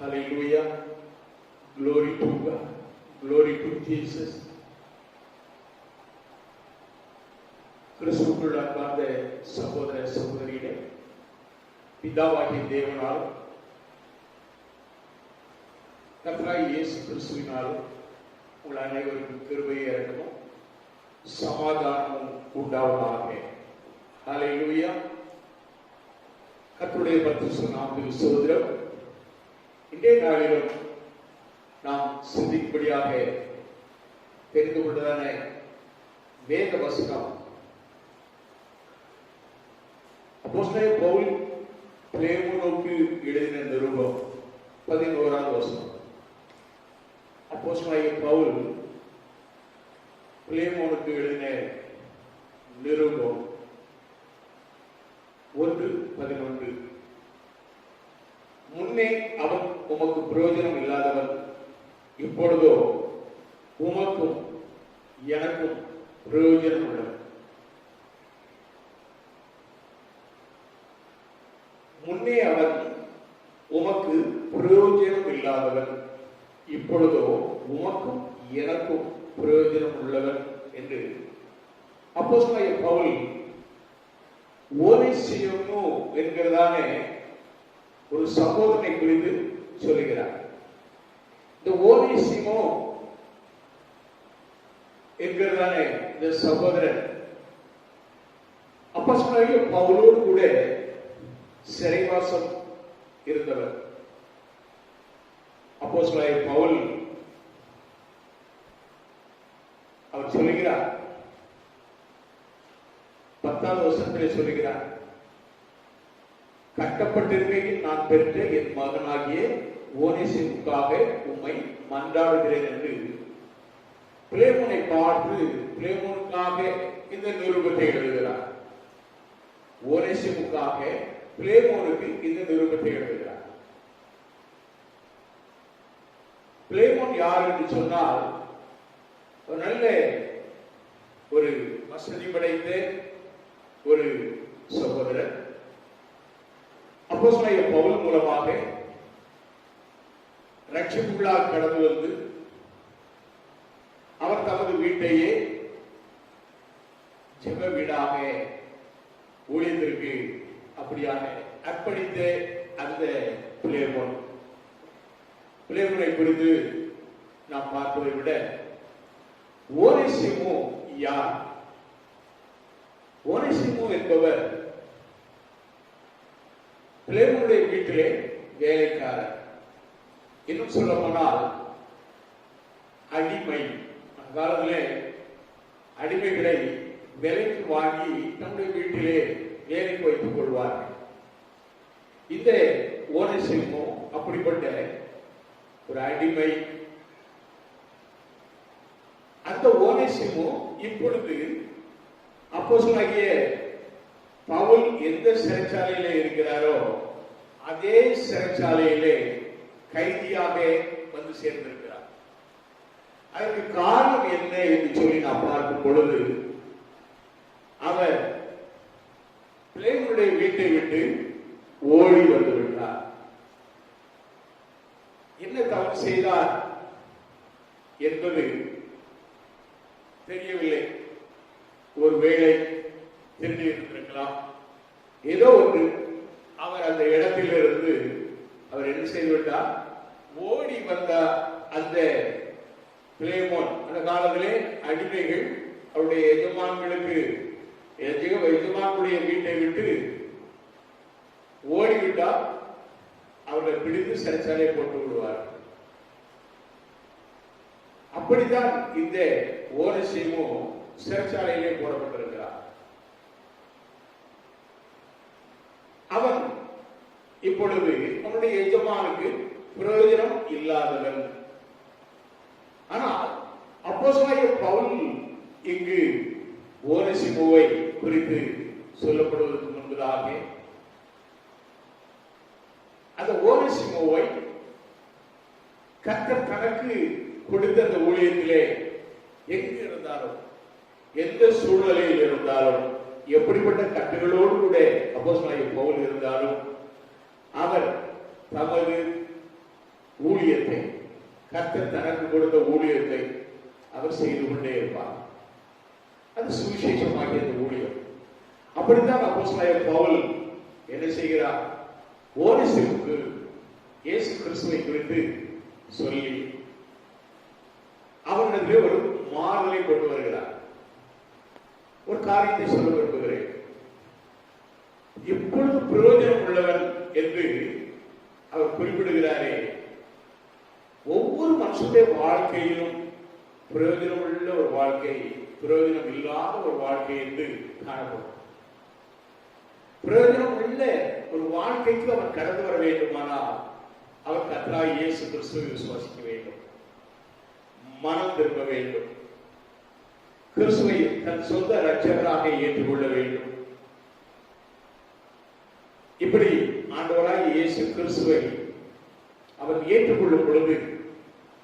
Hallelujah. Glory to God. Glory to Jesus. கிறிஸ்துவுக்குள் அன்பார்ந்த சகோதர சகோதரிகளே, பிதாவாகிய தேவனால் கர்த்தராகிய இயேசு கிறிஸ்துவினாலும் உங்கள் அனைவருக்கும் கிருபை இரக்கமும் சமாதானமும் உண்டாவதாக. ஹல்லேலூயா. கர்த்தருடைய பரிசுத்த நாமத்துக்கு ஸ்தோத்திரம். இன்றைய நாளிலும் நாம் சிந்திக்கும்படியாக தெரிந்து கொண்டதான வேத வசனம் அப்போஸ்தலனாகிய பவுல் பிலேமோனுக்கு எழுதின நிருபம் 11வது வசனம். அப்போஸ்தலனாகிய பவுல் பிலேமோனுக்கு எழுதின நிருபம் 1:11. முன்னே அவன் உமக்கு பிரயோஜனம் இல்லாதவன், இப்பொழுதோ உமக்கும் எனக்கும் பிரயோஜனம் உள்ளவன். முன்னே அவன் உமக்கு பிரயோஜனம் இல்லாதவன், இப்பொழுதோ உமக்கும் எனக்கும் பிரயோஜனம் உள்ளவன் என்று அப்போஸ்தலனாகிய பவுல் ஓனேசிமு என்கிறதான ஒரு சகோதரனை குறித்து சொல்லுகிறார். இந்த ஓனேசிமு என்கிறதான இந்த சகோதரன் அப்போஸ்தலனாகிய பவுலோடு கூட சிறைவாசம் இருந்தவர். அப்போஸ்தலனாகிய பவுல் அவர் சொல்லுகிறார், 10வது வசனத்திலே சொல்லுகிறார், கட்டப்பட்டிருக்கையில் நான் பெற்ற என் மகனாகிய ஓனேசிமுக்காக உம்மை மன்றாடுகிறேன் என்று பிலேமோனை பார்த்து பிலேமோனுக்காக இந்த நிருபத்தை எழுதுகிறார். ஓனேசிமுக்காக பிலேமோனுக்கு இந்த நிருபத்தை எழுதுகிறார். பிலேமோன் யார் என்று சொன்னால், ஒரு நல்ல ஒரு வசதி படைத்த ஒரு சகோதரர். அப்போஸ்தலனாகிய பவுல் மூலமாக ரட்சிப்புக்குள்ளாக கடந்து வந்து அவர் தமது வீட்டையே ஜெப வீடாக ஊழியத்திற்கு அப்படியாக அர்ப்பணித்த அந்த பிலேமோனை குறித்து நாம் பார்ப்பதை விட ஓனேசிமு யார்? ஓனேசிமு என்பவர் பிலேமோனுடைய வீட்டிலே வேலைக்காரர். இன்னும் சொல்ல போனால் அடிமை. அந்த காலத்திலே அடிமைகளை விலைக்கு வாங்கி நம்முடைய வீட்டிலே வேலைக்கு வைத்துக் கொள்வார்கள். இந்த ஓனேசிமு அப்படிப்பட்ட ஒரு அடிமை. அந்த ஓனேசிமு இப்பொழுது அப்போஸ்தலனாகிய பவுல் எந்த சிறைச்சாலையிலே இருக்கிறாரோ அதே சிறைச்சாலையிலே கைதியாக வந்து சேர்ந்திருக்கிறார். அதற்கு காரணம் என்ன என்று சொல்லி நாம் பார்க்கும் பொழுது, அவர் பிலேமோனுடைய வீட்டை விட்டு ஓடி வந்து விட்டார். என்ன தவறு செய்தார் என்பது தெரியவில்லை. ஒருவேளை திருடி இருந்திருக்கலாம், ஏதோ ஒன்று. அவர் அந்த இடத்திலிருந்து அவர் என்ன செய்துவிட்டார், ஓடி வந்த அந்த பிலேமோன். அந்த காலத்திலே அடிமைகள் அவருடைய எஜமானுடைய வீட்டை விட்டு ஓடிவிட்டால் அவர்களை பிடித்து சிறைச்சாலையை போட்டு விடுவார். அப்படித்தான் இந்த ஓனேசிமு சிறைச்சாலையிலே போடப்பட்டிருக்கிறார். அவன் இப்பொழுது அவனுடைய எஜமானுக்கு பிரயோஜனம் இல்லாதவன். ஆனால் அப்போஸ்தலனாகிய பவுல் இங்கு ஓனேசிமுவை குறித்து சொல்லப்படுவதற்கு முன்பதாக அந்த ஓனேசிமுவை கர்த்தர் தனக்கு கொடுத்த அந்த ஊழியத்திலே எங்கு இருந்தாலும், எந்த சூழ்நிலையில் இருந்தாலும், எப்படிப்பட்ட கட்டுகளோடு கூட அப்போஸ்தலனாகிய பவுல் இருந்தாலும் அவர் தமது ஊழியத்தை, கர்த்தர் தனக்கு கொடுத்த ஊழியத்தை அவர் செய்து கொண்டே இருப்பார். அது சுவிசேஷமாகிய அந்த ஊழியம். அப்படித்தான் அப்போஸ்தலனாகிய பவுல் என்ன செய்கிறார்? ஓனேசிமுக்கு இயேசு கிறிஸ்துவை குறித்து சொல்லி அவனிடத்திலே ஒரு மாறுதலை கொண்டு வருகிறார். ஒரு காரியத்தை சொல்ல விரும்புகிறேன். எப்பொழுது பிரயோஜனம் உள்ளவன் என்று அவர் குறிப்பிடுகிறாரே, ஒவ்வொரு மனுஷனுடைய வாழ்க்கையிலும் பிரயோஜனம் உள்ள ஒரு வாழ்க்கை, பிரயோஜனம் இல்லாத ஒரு வாழ்க்கை என்று காணப்படும். பிரயோஜனம் உள்ள ஒரு வாழ்க்கைக்கு அவன் கடந்து வர வேண்டுமானால் அவர் கர்த்தராகிய இயேசு கிறிஸ்துவை விசுவாசிக்க வேண்டும், மனம் திரும்ப வேண்டும், கிறிஸ்துவை தன் சொந்த இரட்சகராக ஏற்றுக்கொள்ள வேண்டும். இப்படி ஆண்டவராகிய இயேசு கிறிஸ்துவை அவன் ஏற்றுக்கொள்ளும் பொழுது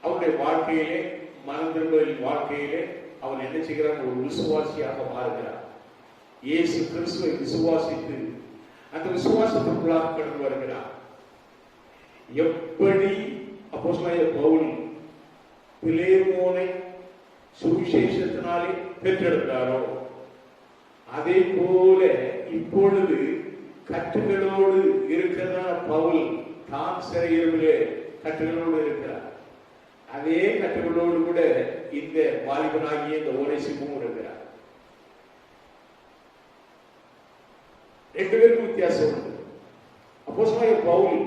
அவனுடைய வாழ்க்கையிலே, மனம் திரும்புதலின் வாழ்க்கையிலே அவன் என்ன செய்கிறான்? ஒரு விசுவாசியாக மாறுகிறான். இயேசு கிறிஸ்துவை விசுவாசித்து அந்த விசுவாசத்திற்குள்ளாக கடந்து வருகிறான். எப்படி அப்போஸ்தலனாகிய பவுல் பிலேமோனை சுவிசேஷத்தினாலே பெற்றெடுத்தாரோ, அதே போல இப்பொழுது கட்டுகளோடு இருக்கிறதான பவுல் தான் சிறையிருவிலே கட்டுகளோடு இருக்கிறார். அதே கட்டுகளோடு கூட இந்த வாலிபனாகிய இந்த ஓனேசிமும் இருக்கிறார். ரெண்டு பேருக்கும் வித்தியாசம் உண்டு. அப்போஸ்தலனாகிய பவுல்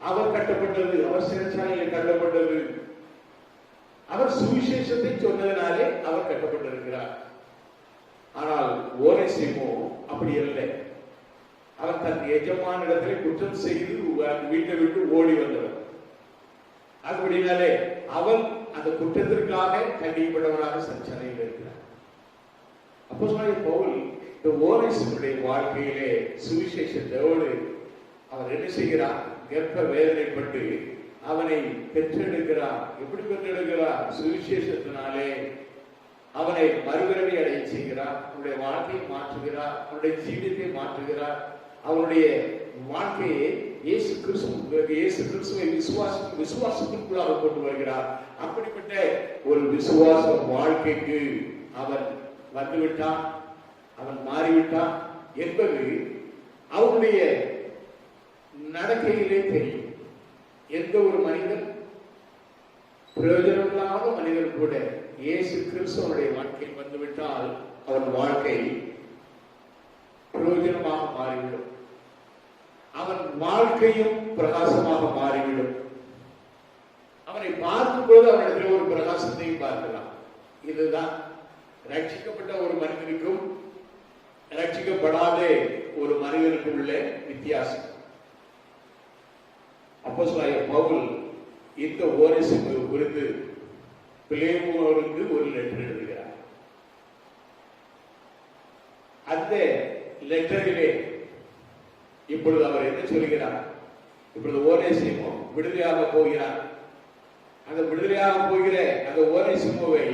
அவர் கட்டப்பட்டது, அவர் சிறைச்சாலையில் கட்டப்பட்டது, அவர் சுவிசேஷத்தை சொன்னதினாலே அவர் கட்டப்பட்டிருக்கிறார். ஆனால் ஓனேசிமோ அப்படி இல்லை. அவன் தன் எஜமான இடத்திலே குற்றம் செய்து வீட்டை விட்டு ஓடி வந்தவன். அதுபடினாலே அவன் அந்த குற்றத்திற்காக கண்டிக்கப்பட்டவனாக சிறைச்சாலையில் இருக்கிறார். அப்போஸ்தலனாகிய பவுல் இந்த ஓனேசிமுடைய வாழ்க்கையிலே சுவிசேஷத்தோடு அவர் என்ன செய்கிறார்? கர்ப்ப வேதனைப்பட்டு அவனை பெற்றெடுக்கிறார். எப்படி பெற்றெடுக்கிறார்? சுவிசேஷத்தினாலே அவனை மறுபிறவி அடைய செய்கிறார். அவனுடைய வாழ்க்கையை மாற்றுகிறார், அவனுடைய ஜீவியத்தை மாற்றுகிறார். அவனுடைய வாழ்க்கையை இயேசு கிறிஸ்துவை விசுவாசத்திற்குள்ளாக கொண்டு வருகிறார். அப்படிப்பட்ட ஒரு விசுவாச வாழ்க்கைக்கு அவன் வந்துவிட்டான், அவன் மாறிவிட்டான் என்பது அவனுடைய நடக்கையிலே தெரியும். எந்த ஒரு மனிதன், பிரயோஜனமில்லாத மனிதன் கூட இயேசு கிறிஸ்துவனுடைய வாழ்க்கையில் வந்துவிட்டால் அவன் வாழ்க்கை பிரயோஜனமாக மாறிவிடும். அவன் வாழ்க்கையும் பிரகாசமாக மாறிவிடும். அவனை பார்க்கும் பொழுது அவனிடத்தில் ஒரு பிரகாசத்தையும் பார்க்கலாம். இதுதான் ரட்சிக்கப்பட்ட ஒரு மனிதனுக்கும் ரட்சிக்கப்படாத ஒரு மனிதனுக்கும் உள்ள வித்தியாசம். அப்போஸ்தலனாகிய பவுல் இந்த ஓனேசிமுவை குறித்து பிலேமோனுக்கு ஒரு லெட்டர் எழுதுகிறார். அந்த லெட்டரிலே இப்பொழுது அவர் என்ன சொல்கிறார்? இப்பொழுது ஓனேசிமு விடுதலையாக போகிறார். அந்த விடுதலையாக போகிற அந்த ஓனேசிமுவை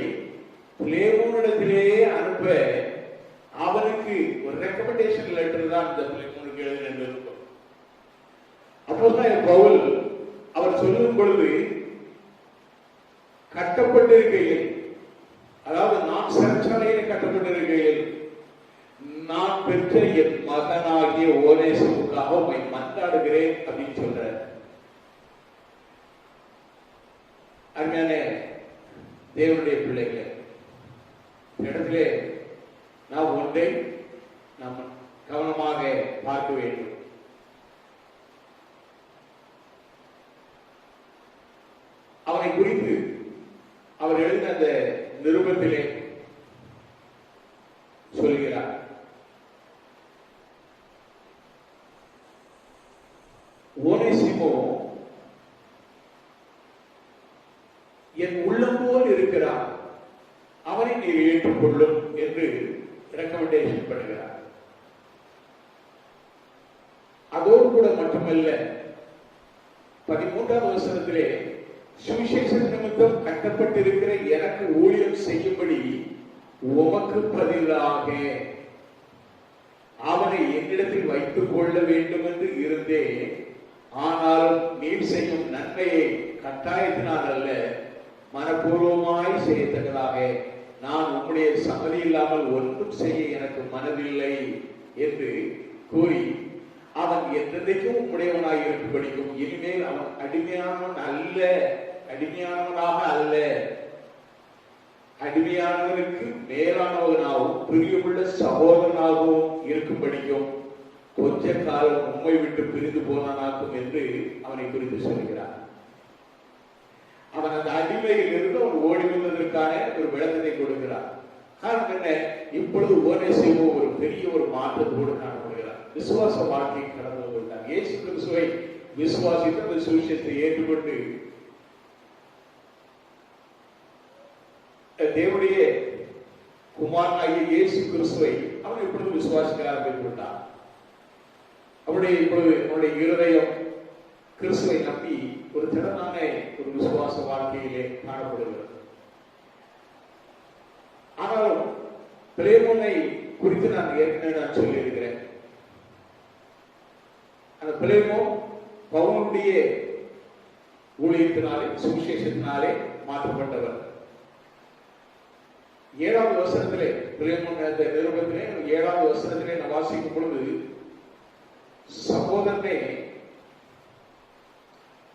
பிலேமோனிடத்திலேயே அனுப்ப அவனுக்கு ஒரு ரெக்கமெண்டேஷன் லெட்டர் தான் இந்த பிலேமோனுக்கு எழுதினது. அப்போஸ்தலனாகிய பவுல் அவர் சொல்லும் பொழுது கட்டப்பட்டிருக்கையில், அதாவது நான் சிறைச்சாலையில் கட்டப்பட்டிருக்கையில் நான் பெற்ற என் மகனாகிய ஓனேசிமுக்காக உம்மை மன்றாடுகிறேன் அப்படின்னு சொல்றார். அருமையான தேவனுடைய பிள்ளைகளே, இடத்திலே நாம் ஒன்றை நாம் கவனமாக பார்க்க வேண்டும். அவனை குறித்து அவர் எழுதின அந்த நிருபத்திலே சொல்கிறார், ஓனேசிமு என் உள்ளம் போல் இருக்கிறார், அவனை நீர் ஏற்றுக்கொள்ளும் என்று ரெக்கமெண்டேஷன் பண்ணுகிறார். அதோடு கூட மட்டுமல்ல, 13ஆம் வசனத்திலே சுவிசேஷ நிமித்தம் கட்டப்பட்டிருக்கிற எனக்கு ஊழியம் செய்யும்படி உமக்கு பதிலாக அவனை என்னிடத்தில் வைத்துக் கொள்ள வேண்டும் என்று இருந்தேன். ஆனாலும் நீர் செய்யும் நன்மை நன்மையை கட்டாயத்தினால் அல்ல, மனப்பூர்வமாய் செய்யத்தக்கதாக நான் உம்முடைய சம்மதி இல்லாமல் ஒன்றும் செய்ய எனக்கு மனதில்லை என்று கூறி அவன் என்றைக்கும் உம்முடையவனாய் இருக்கும்படிக்கும் இனிமேல் அவன் அடிமையானவன் அல்ல, அடிமையானவனாக அல்ல, அடிமையானவனுக்கு மேலானவனாகவும் பிரியமுள்ள சகோதரனாகவும் இருக்கும்படிக்கும் கொஞ்ச காலம் உம்மை விட்டு பிரிந்து போனானாக்கும் என்று அவனை குறித்து சொல்கிறார். அவன் அந்த அடிமையில் இருந்து அவன் ஓடி வந்ததற்கான ஒரு விளக்கத்தை கொடுக்கிறார். காரணம் என்ன? இப்பொழுது ஓனேசிமோ ஒரு பெரிய ஒரு மாற்றத்தோடு காணப்படுகிறார். விசுவாச வாழ்க்கையை கடந்து கொண்டார். இயேசு கிறிஸ்துவை விசுவாசித்து அந்த சுவிசேஷத்தை ஏற்றுக்கொண்டு தேவனுடைய குமாரனாகிய இயேசு கிறிஸ்துவை அவன் இப்பொழுது விசுவாசிக்க ஆரம்பித்து விட்டான். அவனுடைய இருதயம் கிறிஸ்துவை நம்பி ஒரு திறனான ஒரு விசுவாச வாழ்க்கையிலே காணப்படுகிறது. ஆனாலும் பிலேமோனை குறித்து நான் ஏற்கனவே சொல்லி இருக்கிறேன். அந்த பிலேமோ பவுலுடைய ஊழியத்தினாலே சுவிசேஷத்தினாலே மாற்றப்பட்டவர். 7வது வசனத்திலே பிலேமோன் நிருபத்திலே 7வது வசனத்திலே நான் வாசிக்கும் பொழுது, சகோதரனே,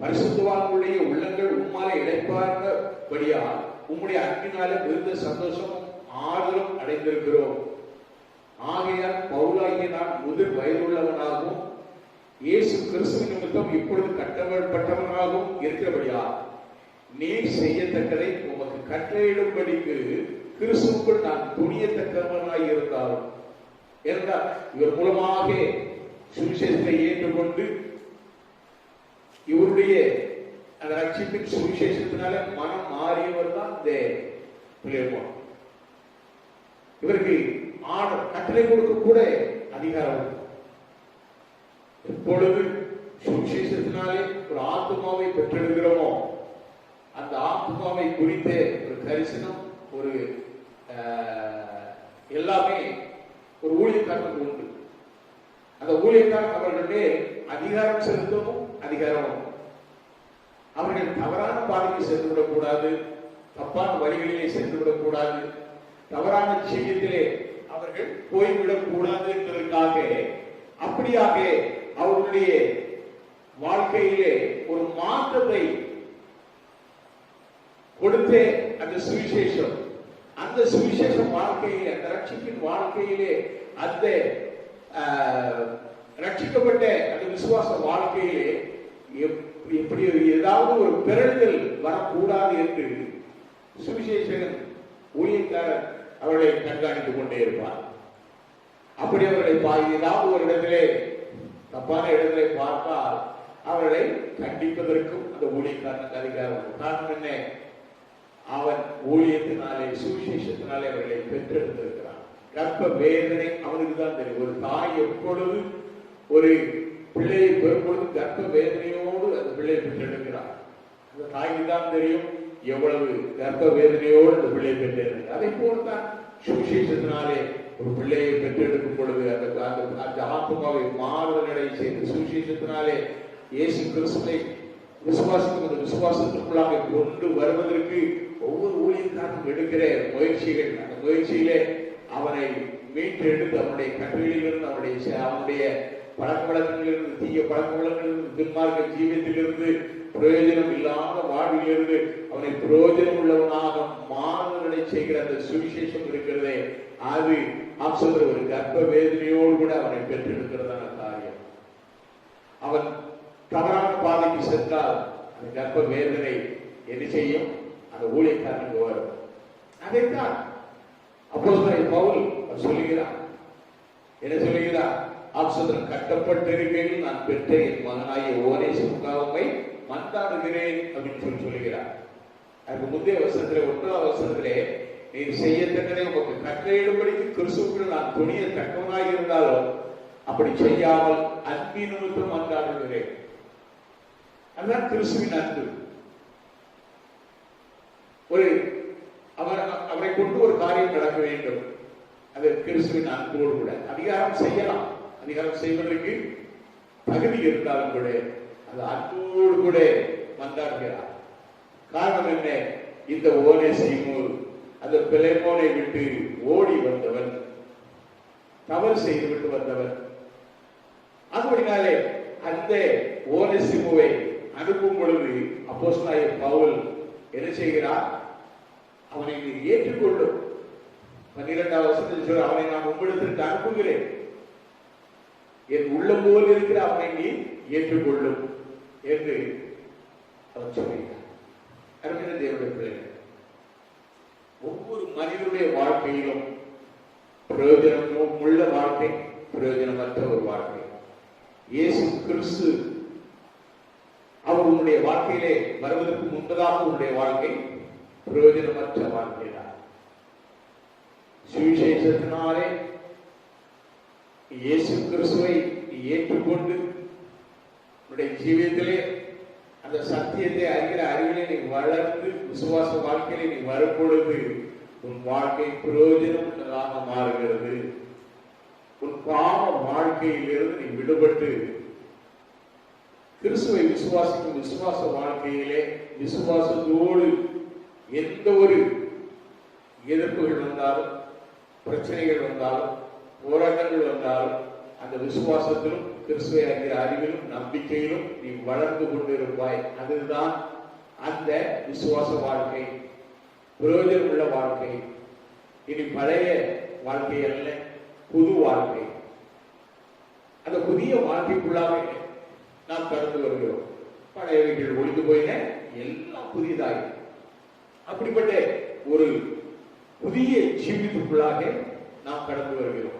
பரிசுத்தவான்களுடைய உள்ளங்கள் உம்மாலே இளைப்பார்ந்தபடியால் உம்முடைய அன்பினாலே மிகுந்த சந்தோஷமும் ஆறுதலும் அடைந்திருக்கிறோம். ஆகையால் பவுலாகிய நான் முதிர் வயதுள்ளவனாகவும் இயேசு கிறிஸ்து நிமித்தம் இப்பொழுது கட்டப்பட்டவனாகவும் இருக்கிறபடியால் நீர் செய்யத்தக்கதை உமக்கு கட்டளையிடும்படிக்கு கிறிஸ்துவுக்குள் நான் துணியத்தக்கவனாய் இருந்தாலும், என்றால் இவர் மூலமாக சுவிசேஷத்தை ஏற்றுக்கொண்டு இவருடைய அந்த ரட்சிப்பின் சுவிசேஷத்தினால மனம் மாறியவர் தான் இந்த பிலேமோன். இவருக்கு கட்டளை கொடுக்க கூட அதிகாரம். எப்பொழுது சுவிசேஷத்தினாலே ஒரு ஆத்மாவை பெற்றெடுக்கிறோமோ அந்த ஆத்மாவை குறித்த ஒரு கரிசனம், ஒரு எல்லாமே ஒரு ஊழியக்காரனுக்கு உண்டு. அந்த ஊழியக்காரன் அவர்களுடைய அதிகாரம் செலுத்தவும் அதிகாரம். அவர்கள் தவறான பாதைக்கு சென்று விடக்கூடாது, தப்பான வழிகளிலே சென்று விடக்கூடாது, தவறான செய்யத்திலே அவர்கள் போய்விடக் கூடாது என்பதற்காக அப்படியாக அவர்களுடைய வாழ்க்கையிலே ஒரு மாற்றத்தை கொடுத்த அந்த சுவிசேஷம், அந்த சுவிசேஷ வாழ்க்கையிலே, அந்த ரட்சிப்பின் வாழ்க்கையிலே, அந்த ரட்சிக்கப்பட்ட அந்த விசுவாச வாழ்க்கையிலே எப்படி ஏதாவது ஒரு பிறழ்கள் வரக்கூடாது என்று சுவிசேஷகன் ஊழியக்காரர் அவர்களை கண்காணித்துக் கொண்டே இருப்பார். அப்படி அவர்களை ஏதாவது ஒரு இடத்திலே தப்பான இடத்திலே பார்த்தால் அவர்களை கண்டிப்பதற்கும் அந்த ஊழியக்காரனுக்கு அதிகாரம். காரணம் என்ன? அவன் ஊழியத்தினாலே சுவிசேஷத்தினாலே அவர்களை பெற்றெடுத்திருக்கிறான். கர்ப்ப வேதனை அவனுக்கு தான் தெரியும். ஒரு தாய் எப்பொழுது ஒரு பிள்ளையை பெறும்பொழுது கர்ப்ப வேதனையோடு அந்த பிள்ளையை பெற்றெடுக்கிறார். அந்த தாய்க்கு தான் தெரியும் எவ்வளவு கர்ப்ப வேதனையோடு அந்த பிள்ளையை பெற்றெடுக்கிறார். அதை போலதான் சுவிசேஷத்தினாலே ஒரு பிள்ளையை பெற்றெடுக்கும் பொழுது அந்த ஆத்மாவை மாறுதலடை செய்து சுவிசேஷத்தினாலே இயேசு கிறிஸ்துவை விசுவாசிக்கும் அந்த விசுவாசத்துக்குள்ளாக கொண்டு வருவதற்கு ஒவ்வொரு ஊழியக்காரனும் எடுக்கிற முயற்சிகள், அந்த முயற்சியிலே அவனை மீட்டெடுத்து அவனுடைய கட்டளையிலிருந்து அவனுடைய பழக்க வழக்கங்களிலிருந்து, தீய பழக்க வழக்கங்களிலிருந்து, துன்மார்க்க ஜீவியத்திலிருந்து, பிரயோஜனம் இல்லாத வாழ்விலிருந்து அவனை பிரயோஜனம் உள்ளவனாக மாறுதலை செய்கிற அந்த சுவிசேஷம் இருக்கிறதே, அது சொல்ற ஒரு கர்ப்ப வேதனையோடு கூட அவனை பெற்றெடுக்கிறதான காரியம். அவன் தவறான பாதைக்கு சென்றால் அந்த கர்ப்ப வேதனை என்ன செய்யும்? அந்த ஊழியக்காரனுக்கு வரும். அதைத்தான் அப்போஸ்தலன் பவுல் சொல்லுகிறார். என்ன சொல்லுகிறார்? ஆப்சோதரன் கட்டப்பட்டிருக்கையில் நான் பெற்ற என் மகனாகிய ஓனேசிமுக்காக மன்றாடுகிறேன் அப்படின்னு சொல்லுகிறார். அதுக்கு முந்தைய வசனத்திலே 1வது வசனத்திலே நீர் செய்யத்தக்கதை உமக்கு கட்டளையிடும்படிக்கு கிறிஸ்துவுக்குள் நான் துணிய தக்கவனாக இருந்தாலும் அப்படி செய்யாமல் அன்பின் நிமித்தம் மன்றாடுகிறேன். அதுதான் கிறிஸ்துவின் அன்பு. அவரை கொண்டு ஒரு காரியம் நடக்க வேண்டும். அது கிறிஸ்துவின் அன்போடு கூட அதிகாரம் செய்யலாம். அதிகாரம் செய்வதற்கு தகுதி இருந்தாலும் கூட அந்த அன்போடு கூட மன்றாடுகிறார். காரணம் என்ன? இந்த ஓனேசிமு அந்த பிலேமோனை விட்டு ஓடி வந்தவன், தவறு செய்துவிட்டு வந்தவன். அப்படினாலே அந்த ஓனேசிமுவை அனுப்பும் பொழுது அப்போஸ்தலனாகிய பவுல் என்ன செய்கிறார்? அவனை நீ ஏற்றுக்கொள்ளும். 12வது வசனத்தில் சொல்ற, அவனை நான் உங்களிடத்திற்கு அனுப்புகிறேன், என் உள்ளம் போல் இருக்கிற அவனை நீ ஏற்றுக்கொள்ளும் என்று அவர் சொல்கிறார். அருமையான தேவனுடைய பிள்ளைகள், ஒவ்வொரு மனிதனுடைய வாழ்க்கையிலும் பிரயோஜனம் உள்ள வாழ்க்கை, பிரயோஜனமற்ற ஒரு வாழ்க்கை. இயேசு கிறிஸ்து அவர் உன்னுடைய வாழ்க்கையிலே வருவதற்கு முன்பதாக உன்னுடைய வாழ்க்கை பிரயோஜனமற்ற வாழ்க்கை தான். சுவிசேஷத்தினாலே இயேசு கிறிஸ்துவை ஏற்றுக்கொண்டு உன்னுடைய ஜீவியத்திலே அந்த சத்தியத்தை அறிகிற அறிவிலே நீ வளர்ந்து விசுவாச வாழ்க்கையிலே நீ வரும் பொழுது உன் வாழ்க்கை பிரயோஜனம் உள்ளதாக மாறுகிறது. உன் பாவ வாழ்க்கையிலிருந்து நீ விடுபட்டு கிறிஸ்துவை விசுவாசிக்கும் விசுவாச வாழ்க்கையிலே விசுவாசத்தோடு எந்த ஒரு எதிர்ப்புகள் வந்தாலும், பிரச்சனைகள் வந்தாலும், போராட்டங்கள் வந்தாலும், அந்த விசுவாசத்திலும் கிறிஸ்துவை அறிகிற அறிவிலும் நம்பிக்கையிலும் நீ வளர்ந்து கொண்டிருப்பாய். அதுதான் அந்த விசுவாச வாழ்க்கை, பிரயோஜனம் உள்ள வாழ்க்கை. இனி பழைய வாழ்க்கை அல்ல, புது வாழ்க்கை. அந்த புதிய வாழ்க்கைக்குள்ளாக நாம் கடந்து வருகிறோம். பழையவைகள் ஒழிந்து போயின, எல்லாம் புதியதாய். அப்படிப்பட்ட ஒரு புதிய ஜீவித்துக்குள்ளாக நாம் கடந்து வருகிறோம்.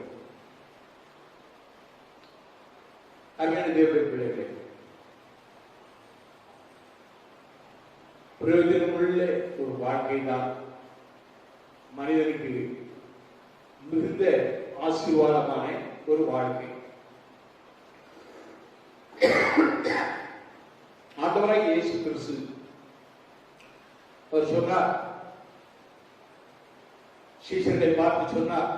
அருமையான தேவனுடைய பிள்ளைகளே, பிரயோஜனமுள்ள ஒரு வாழ்க்கை தான் மனிதனுக்கு மிகுந்த ஆசீர்வாதமான ஒரு வாழ்க்கை. ஆண்டவராய் இயேசு கிறிஸ்து அவர் சொன்னார், சீஷர்களை பார்த்து சொன்னார்,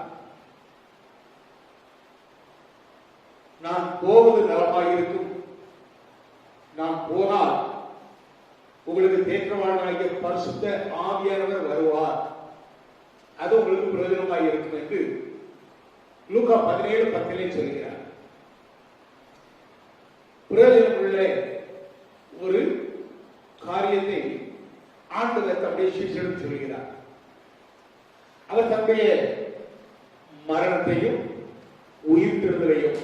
நான் போவது நலமாயிருக்கும், நான் போனால் உங்களுக்கு தேற்றவாளனாகிய பரிசுத்த ஆவியானவர் வருவார், அது உங்களுக்கு பிரயோஜனமாக இருக்கும் என்று லூக்கா 17:10 சொல்கிறார். பிரயோஜனம் உள்ள ஒரு காரியத்தை ஆண்டவர் தம்முடைய சீஷரிடம் சொல்கிறார். அவர் தம்முடைய மரணத்தையும் உயிர்த்தெழுதலையும்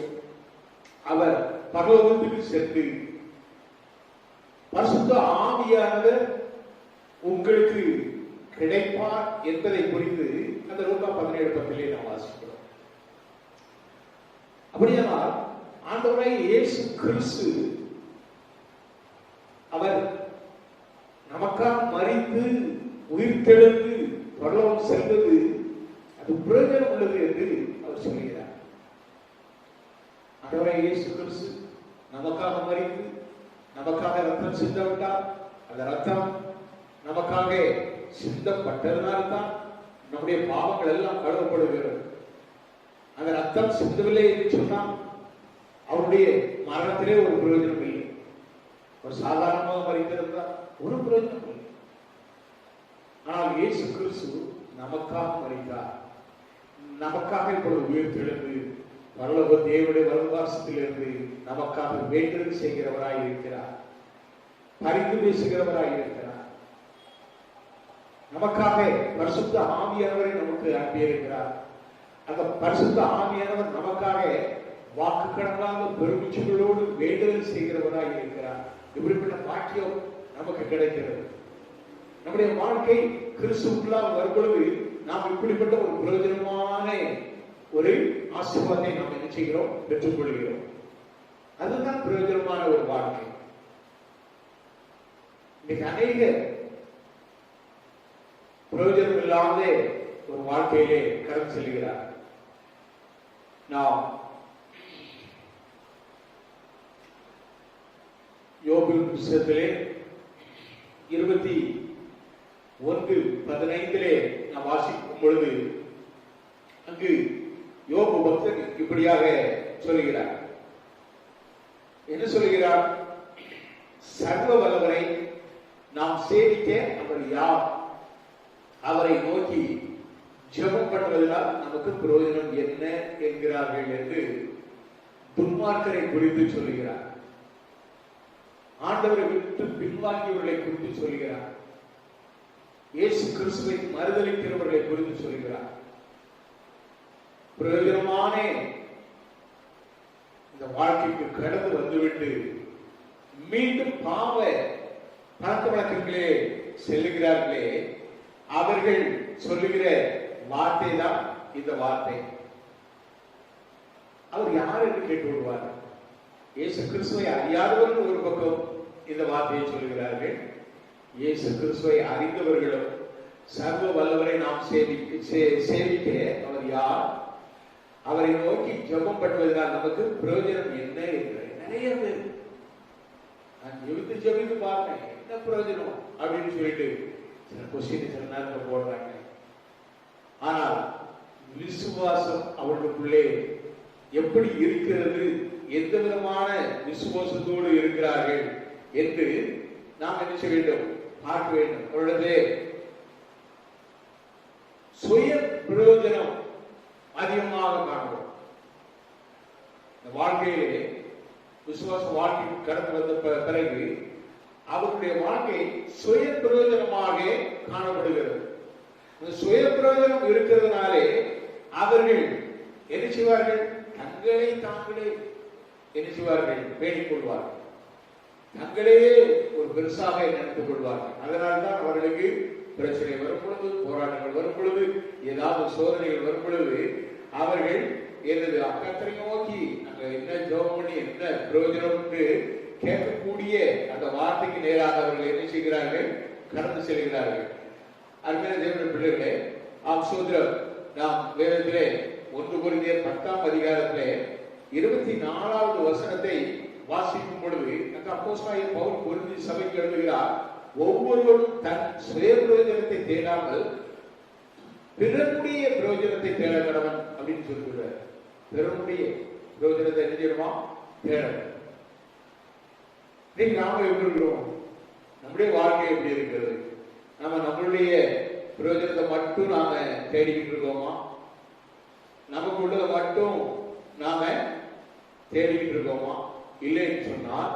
அவர் பரலோகத்துக்கு சென்று பரிசுத்த ஆவியானவர் உங்களுக்கு கிடைப்பார் என்பதை குறித்து அந்த லூக்கா 17:10 நாம் வாசிக்கிறோம். அப்படியானால் ஆண்டவராகிய இயேசு கிறிஸ்து அவர் நமக்காக மரித்து உயிர்த்தெழுந்து பரலோகம் செல்வது அது பிரயோஜனம் உள்ளது என்று அவர் சொல்கிறார். ஆண்டவராகிய இயேசு கிறிஸ்து நமக்காக மரித்து நமக்காக ரத்தம் சிந்தவிட்டார். அந்த ரத்தம் நமக்காக சிந்தப்பட்டதனால்தான் நம்முடைய பாவங்கள் எல்லாம் கழுவப்படுகிறது. அந்த ரத்தம் சிந்தவில்லை என்று சொன்னால் அவருடைய மரணத்திலே ஒரு பிரயோஜனம் இல்லை. ஒரு சாதாரணமாக மரித்திருந்தால் ஒரு பிரயோஜனம் இல்லை. ஆனால் இயேசு கிறிஸ்து நமக்காக மரித்தார். நமக்காக இப்பொழுது உயிர்த்தெழுந்து பரலோக தேவனுடைய வலதுபார்சத்திலிருந்து நமக்காக வேண்டுதல் செய்கிறவராய் இருக்கிறார், பரிந்து பேசுகிறவராய் இருக்கிறார். நமக்காக பரிசுத்த ஆவியானவரை நமக்கு அனுப்பியிருக்கிறார். அந்த பரிசுத்த ஆவியானவர் நமக்காக வாக்கு கடனாக பெருமிச்சங்களோடு வேண்டுதல் செய்கிறவராய் இருக்கிறார். இப்படிப்பட்ட பாக்கியம் நமக்கு கிடைக்கிறது. நம்முடைய வாழ்க்கை கிறிஸ்துவுக்குள்ளாக வரும்பொழுது நாம் இப்படிப்பட்ட ஒரு பிரயோஜனமான ஒரு ஆசீர்வாதத்தை நாம் என்ன செய்கிறோம்? பெற்றுக் கொள்கிறோம். அதுதான் பிரயோஜனமான ஒரு வாழ்க்கை. இன்னைக்கு அநேக பிரயோஜனம் இல்லாத ஒரு வாழ்க்கையிலே கடந்து செல்கிறார். நாம் யோபு புத்தகத்திலே 21:15 நாம் வாசிக்கும் பொழுது அங்கு யோபு பக்தர் இப்படியாக சொல்கிறார். என்ன சொல்கிறார்? சர்வ வல்லவரை வைக்க அவர் யார், அவரை நோக்கி ஜெபம் பண்ணுவதனால் நமக்கு பிரயோஜனம் என்ன என்கிறார்கள் என்று துன்மார்க்கரை குறித்து சொல்லுகிறார். ஆண்டவரை விட்டு பின்வாங்கியவர்களை குறித்து சொல்கிறார். இயேசு கிறிஸ்துவை மறுதலிக்கிறவர்களை குறித்து சொல்கிறார். பிரயோஜனமான இந்த வாழ்க்கைக்கு கடந்து வந்துவிட்டு மீண்டும் பாவ பழக்க வழக்கங்களே செல்லுகிறார்களே, அவர்கள் சொல்லுகிற வார்த்தை தான் இந்த வார்த்தை. அவர் யார் என்று கேட்டு விடுவார். இயேசு கிறிஸ்துவை அறியாதவர்கள் ஒரு பக்கம் இந்த வார்த்தையை சொல்லுகிறார்கள். இயேசு கிறிஸ்துவை அறிந்தவர்களும் சர்வ வல்லவரை நாம் சேவிக்க அவர் யார், அவரை நோக்கி ஜெபம் பண்ணுவதனால் நமக்கு பிரயோஜனம் என்ன என்று நிறைய பேர் நான் ஜெபித்து பார்த்தேன், என்ன பிரயோஜனம் அப்படின்னு சொல்லிட்டு சில கொஸ்டின் சில நேரத்தில் போடுறாங்க. ஆனால் விசுவாசம் அவர்களுக்குள்ளே எப்படி இருக்கிறது, எந்த விதமான விசுவாசத்தோடு இருக்கிறார்கள் என்று நாம் என்ன செய்ய வேண்டும், பார்க்க வேண்டும். அவர்களே சுய பிரயோஜனம் அதிகமாக காண்போம். இந்த வாழ்க்கையிலே விசுவாச வாழ்க்கை கடந்து வந்த பிறகு அவருடைய வாழ்க்கை சுய பிரயோஜனமாக காணப்படுகிறது. சுய பிரயோஜனம் இருக்கிறதுனாலே அவர்கள் என்ன செய்வார்கள், தங்களை தாங்களே என்ன செய்வார்கள், பேணிக் கொள்வார்கள், தங்களையே ஒரு பெருசாக நினைத்துக் கொள்வார்கள். அதனால்தான் அவர்களுக்கு பிரச்சனை வரும் பொழுது, போராட்டங்கள் வரும் பொழுது, ஏதாவது சோதனைகள் வரும் பொழுது அவர்கள் எனது கர்த்தரை நோக்கி அங்க என்ன ஜெபம் பண்ணி என்ன பிரயோஜனம் என்று கேட்கக்கூடிய அந்த வார்த்தைக்கு நேராக அவர்கள் என்ன செய்கிறார்கள், கடந்து செல்கிறார்கள். அருமையான தேவனுடைய பிள்ளைகளே, சோதரம் நாம் வேதத்திலே 1 கொரிந்தியர் 10ஆம் அதிகாரத்திலே 24வது வசனத்தை வாசிக்கும் பொழுது அந்த அப்போஸ்தலனாகிய பவுல் கொரிந்தி சபைக்கு எழுதுகிறார், ஒவ்வொருவரும் தன் சுய பிரயோஜனத்தை தேடாமல் பிறனுடைய பிரயோஜனத்தை தேட கடவன் அப்படின்னு சொல்லுகிறார். பிறனுடைய பிரயோஜனத்தை என்ன செய்யணுமா, தேடணும். நாம எப்படி இருக்கிறோம், நம்முடைய வாழ்க்கை எப்படி இருக்கிறது, நாம நம்மளுடைய பிரயோஜனத்தை மட்டும் நாம தேடிக்கிட்டு இருக்கோமா, நமக்கு உள்ளதை மட்டும் நாம தேடிக்கிட்டு இருக்கோமா? இல்லைன்னு சொன்னால்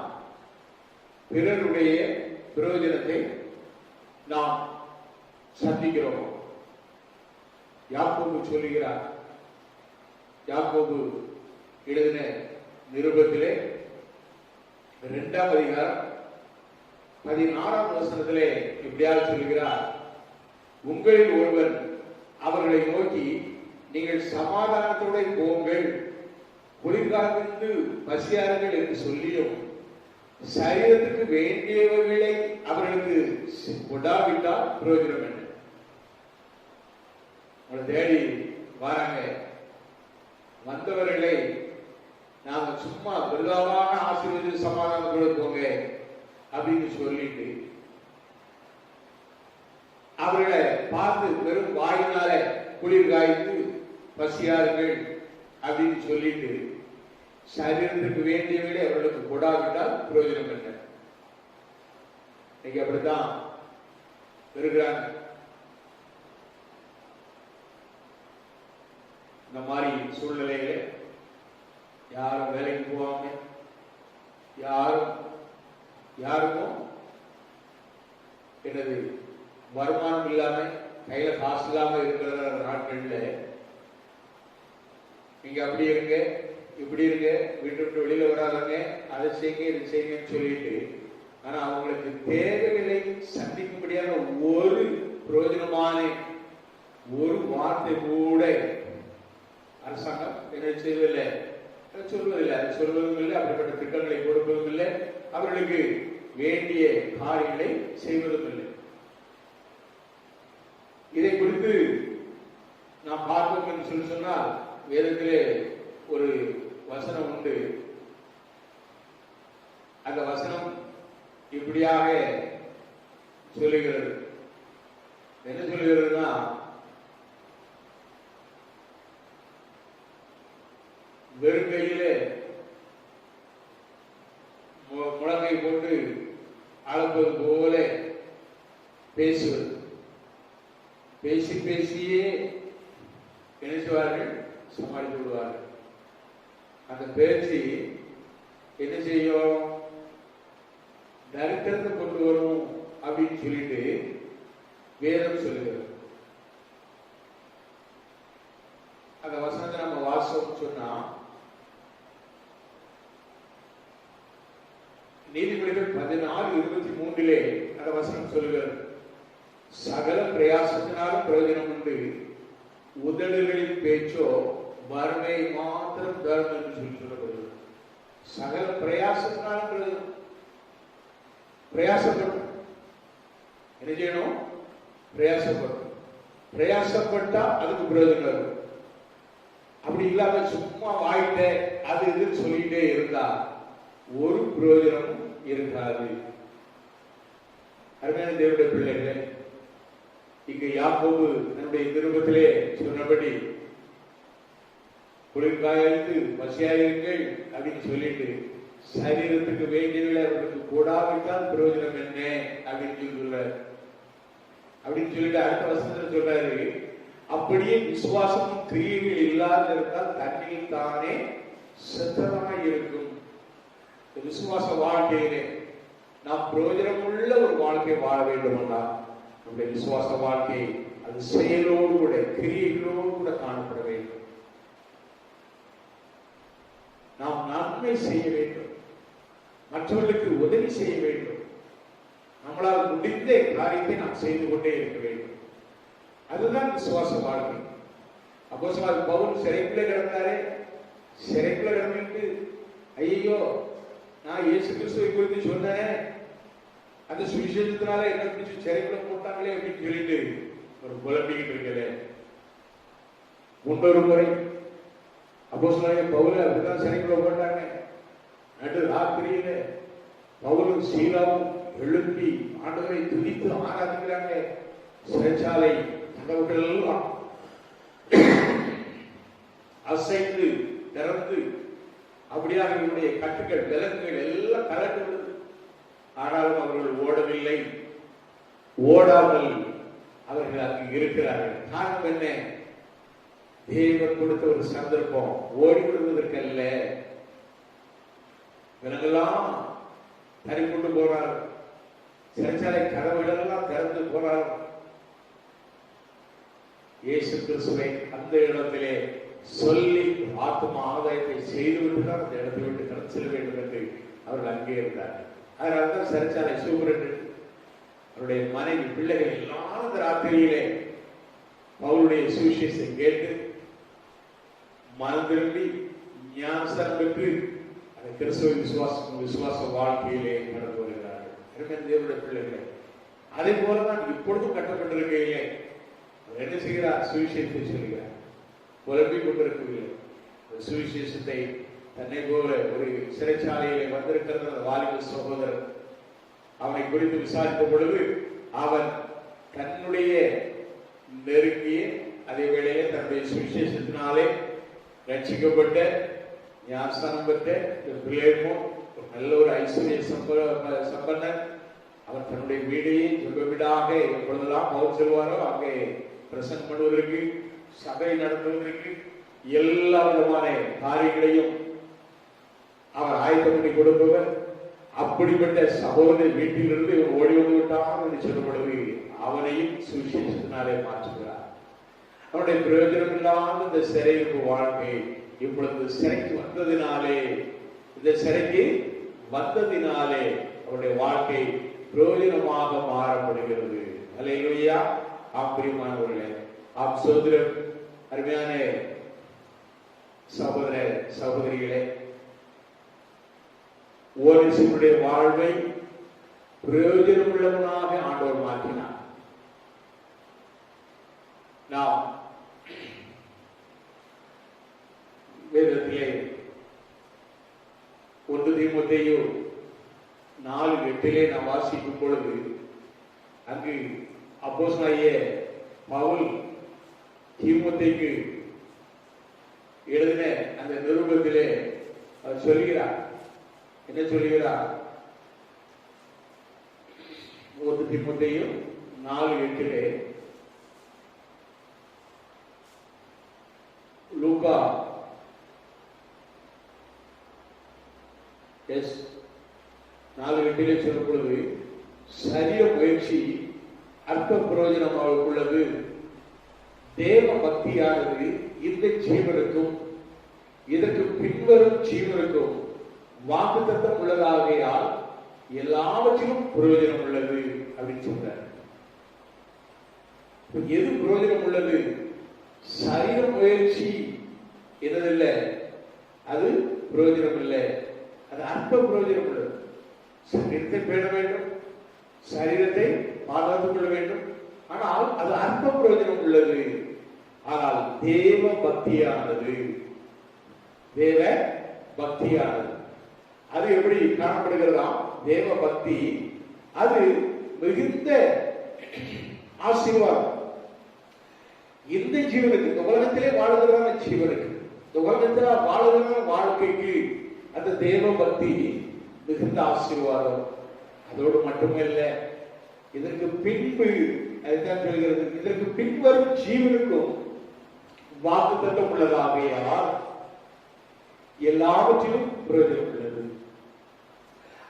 பிறருடைய பிரயோஜனத்தை நாம் சந்திக்கிறோம். யாக்கோபு சொல்லுகிறார், யாக்கோபு எழுதின நிருபத்திலே 2ஆம் அதிகாரம் 16ஆம் வசனத்திலே இப்படியாக சொல்லுகிறார், உங்களில் ஒருவன் அவர்களை நோக்கி நீங்கள் சமாதானத்தோடு போங்கள், குளிர்காலத்திலிருந்து பசியாருங்கள் என்று சொல்லியும் சரீரத்துக்கு வேண்டியவர்களை அவர்களுக்கு கொடாவிட்டால் பிரயோஜனம் என்ன? உங்களை தேடி வராங்க, வந்தவர்களை நாம சும்மா விருதாவாக ஆசீர்வதித்து சமாதானத்தோடு போங்க அப்படின்னு சொல்லிட்டு அவர்களை பார்த்து வெறும் வாயினால குளிர் காய்ந்து பசியாருங்கள் அப்படின்னு சொல்லிட்டு சரீரத்திற்கு வேண்டியவர்களை அவர்களுக்கு கொடாவிட்டால் பிரயோஜனம் என்ன? இன்னைக்கு அப்படித்தான் இருக்கிறாங்க. இந்த மாதிரி சூழ்நிலையில யாரும் வேலைக்கு போவாங்க, யாருக்கும் என்னது வருமானம் இல்லாம கையில காசு இல்லாம இருக்கிற நாட்கள்ல நீங்க அப்படி இருங்க, இப்படி இருங்க, வீட்டு விட்டு வெளியில வராதங்க, அதை செய்யுங்க இது செய்யுங்கன்னு சொல்லிட்டு, ஆனா அவங்களுக்கு தேவைகளை சந்திக்கும்படியான ஒரு பிரயோஜனமான ஒரு வார்த்தை கூட அரசாங்கம் என்ன செய்வதில்லை, சொல்வதில்லை, அது சொல்வதும் இல்லை, அப்படிப்பட்ட திட்டங்களை கொடுப்பதும் இல்லை, அவர்களுக்கு வேண்டிய காரியங்களை செய்வதும் இல்லை. இதை குறித்து நாம் பார்ப்போம் என்று சொன்னால் வேதத்திலே ஒரு வசனம் உண்டு. அந்த வசனம் இப்படியாக சொல்லுகிறது. என்ன சொல்லுகிறதுனா, வெறுங்கையிலே முழங்கை போட்டு அளப்பது போல பேசுவது. பேசி பேசியே என்ன செய்வார்கள்? சமாளித்து விடுவார்கள். அந்த பேச்சு என்ன செய்யும்? தரித்திரத்தை கொண்டு வரும் அப்படின்னு சொல்லிட்டு வேதம் சொல்லுகிறது. அந்த வசனத்தை நம்ம வாசம் சொன்னா, நீதிமொழிகள் 14:23 அந்த வசனம் சொல்லுகிறது, சகல பிரயாசத்தினாலும் பிரயோஜனம் உண்டு, உதடுகளின் பேச்சோ வறுமை மாத்திரம் தரும் என்று சொல்லப்படுகிறது. சகல பிரயாசத்தினாலும் பிரயோஜனம். பிரயாசப்படும். என்ன செய்யணும்? பிரயாசப்படும். பிரயாசப்பட்டா அதுக்கு பிரயோஜனம் இருக்கும். அப்படி இல்லாம சும்மா வாயிட்ட அது இதுன்னு சொல்லிட்டே இருந்தா ஒரு பிரயோஜனமும் இருக்காது. அருமையான தேவனுடைய பிள்ளைகளே, இங்கு யாக்கோபு தன்னுடைய நிருபத்திலே சொன்னபடி குளிர்காய்ந்து பசியாயிருங்கள் அப்படின்னு சொல்லிட்டு சரீரத்துக்கு வேண்டியவர்களை அவர்களுக்கு கூடாவிட்டால் பிரயோஜனம் என்ன அப்படின்னு சொல்றாரு. அப்படின்னு சொல்லிட்டு அடுத்த வசனத்துல சொல்றாரு, அப்படியே விசுவாசமும் கிரியைகள் இல்லாத இருந்தால் தண்ணீர் தானே செத்தமாய் இருக்கும். விசுவாச வாழ்க்கையிலே நாம் பிரயோஜனம் உள்ள ஒரு வாழ்க்கை வாழ வேண்டும்னா நம்முடைய விசுவாச வாழ்க்கை அது செயலோடு கூட கிரியைகளோடு கூட காணப்பட வேண்டும். நாம் நன்மை செய்ய வேண்டும், மற்றவர்களுக்கு உதவி செய்ய வேண்டும், நம்மளால் முடிந்த காரியத்தை நாம் செய்து கொண்டே இருக்க வேண்டும். அதுதான் விசுவாச வாழ்க்கை. அப்போஸ்தலன் பவுல் சிறைக்குள்ளே கிடந்தாரே, சிறைக்குள்ளே கிடந்துட்டு ஐயோ நான் இயேசு கிறிஸ்துவை குறித்து சொன்னேன், அந்த சுவிசேஷத்தினால என்ன பிடிச்சி சிறைக்குள்ள போட்டாங்களே அப்படின்னு சொல்லிட்டு ஒரு குழம்பிக்கிட்டு இருக்கல. முன்னொரு முறை அப்போஸ்தலன் பவுல அப்படிதான் சிறைக்குள்ள போட்டாங்க. நடு ராத்திரியில பவுலும் சீலாவும் எழுப்பி ஆண்டவரை துதித்து ஆராதிக்கிறாங்க. சிறைச்சாலை கதவுகள் எல்லாம் அசைந்து திறந்து அப்படியே அவர்களுடைய கட்டுகள் விலங்குகள் எல்லாம் கலட்டு விடுது. ஆனாலும் அவர்கள் ஓடவில்லை. ஓடாமல் அவர்கள் அங்கு இருக்கிறார்கள். காரணம் என்ன? தேவன் கொடுத்த ஒரு சந்தர்ப்பம். ஓடிவிடுவதற்கு அல்ல. இவங்கெல்லாம் தறி கொண்டு போறார். சிறைச்சாலை கதவுகளெல்லாம் திறந்து போறார். இயேசு கிறிஸ்துவை அந்த இடத்திலே சொல்லி ஆத்ம ஆதாயத்தை செய்துவிட்டு தான் அந்த இடத்தை விட்டு கடந்து செல்ல வேண்டும் என்று அவர்கள் அங்கே இருந்தார்கள். அதனால்தான் சிறைச்சாலை சூப்பரண்டு அவருடைய மனைவி பிள்ளைகள் இல்லாத ராத்திரியிலே அவருடைய சுவிசேஷத்தை கேட்டு மனம் திரும்பி ஞானஸ்தானம் பெற்று அந்த கிறிஸ்துவ விசுவாச வாழ்க்கையிலே கடந்து வருகிறார்கள். தேவனுடைய பிள்ளைகளை அதே போலதான் இப்பொழுதும் கட்டப்பட்டிருக்கையிலே என்ன செய்கிறார்? சுவிசேஷத்தை சொல்கிறார். புலம்பிக் கொண்டிருக்கவில்லை. சுவிசேஷத்தை தன்னை போல ஒரு சிறைச்சாலையிலே வந்திருக்கிற வாலிப சகோதரர் அவனை குறித்து விசாரித்த பொழுது அவன் தன்னுடைய நெருங்கிய அதே வேளையிலே தன்னுடைய சுவிசேஷத்தினாலே ரட்சிக்கப்பட்ட ஞானஸ்தானம் பெற்ற பிள்ளைமோ நல்ல ஒரு ஐஸ்வர்ய சம்பன்னன். அவன் தன்னுடைய வீடையே ஜெப வீடாக எப்பொழுதெல்லாம் பவுல் செல்வாரோ அங்கே பிரசங்கம் பண்ணுவதற்கு, சபை நடத்துவதற்கு எல்லா விதமான காரியங்களையும் அவர் ஆயத்தம் பண்ணி கொடுப்பவர். அப்படிப்பட்ட சகோதரர் வீட்டிலிருந்து ஓடி வந்து விட்டான் என்று சொல்லப்படுவது அவனையும் சுவிசேஷத்தினாலே மாற்றுகிறார். அவனுடைய பிரயோஜனம் இல்லாத இந்த சிறையிருப்பு வாழ்க்கை இப்பொழுது சிறைக்கு வந்ததினாலே, இந்த சிறைக்கு வந்ததினாலே அவருடைய வாழ்க்கை பிரயோஜனமாக மாறப்படுகிறது. அல்லேலூயா. பிரியமானவர்களே, சகோதரர், அருமையான சகோதர சகோதரிகளே, ஓரிசுடைய வாழ்வை பிரயோஜனம் உள்ளவனாக ஆண்டவர் மாற்றினார். நாம் வேதத்திலே 1 தீமோத்தேயு 4:8 நாம் வாசிக்கும் பொழுது அங்கு அப்போஸ்தலனாகிய பவுல் தீமோத்தேயுக்கு எழுதின அந்த நிருபத்திலே அவர் சொல்கிறார். என்ன சொல்கிறார்? 1 தீமோத்தேயு 4:8 லூக்கா 4:8 சொல்லும் பொழுது, சரீர முயற்சி அற்ப பிரயோஜனமாக உள்ளது, தேவ பக்தியானது இந்த ஜீவனுக்கும் இதற்கு பின்வரும் ஜீவனுக்கும் வாக்குத்தத்தம் உள்ளதாகையால் எல்லாவற்றிலும் பிரயோஜனம் உள்ளது அப்படின்னு சொல்றார். எது பிரயோஜனம் உள்ளது? சரீர முயற்சி என்னதில்லை, அது பிரயோஜனம் இல்லை, அது அற்ப பிரயோஜனம் உள்ளது. சரீரத்தை பேண வேண்டும், சரீரத்தை பாதுகாத்துக் கொள்ள வேண்டும், ஆனால் அது அற்ப பிரயோஜனம் உள்ளது. ஆனால் தேவ பக்தியானது, தேவ பக்தியானது அது எப்படி காணப்படுகிறதா? தேவ பக்தி அது மிகுந்த ஆசீர்வாதம். இந்த ஜீவனுக்கு, இந்த உலகத்திலே வாழுகிறதான ஜீவனுக்கு, இந்த உலகத்தில் வாழுகிற வாழ்க்கைக்கு அந்த தேவ பக்தி மிகுந்த ஆசீர்வாதம். அதோடு மட்டுமல்ல, இதற்கு பின்பு அதுதான் சொல்கிறது, இதற்கு பின்வரும் ஜீவனுக்கும் வாக்குத்தத்தம் உள்ளதாகையால் எல்லாவற்றிலும் பிரயோஜனம் உள்ளது.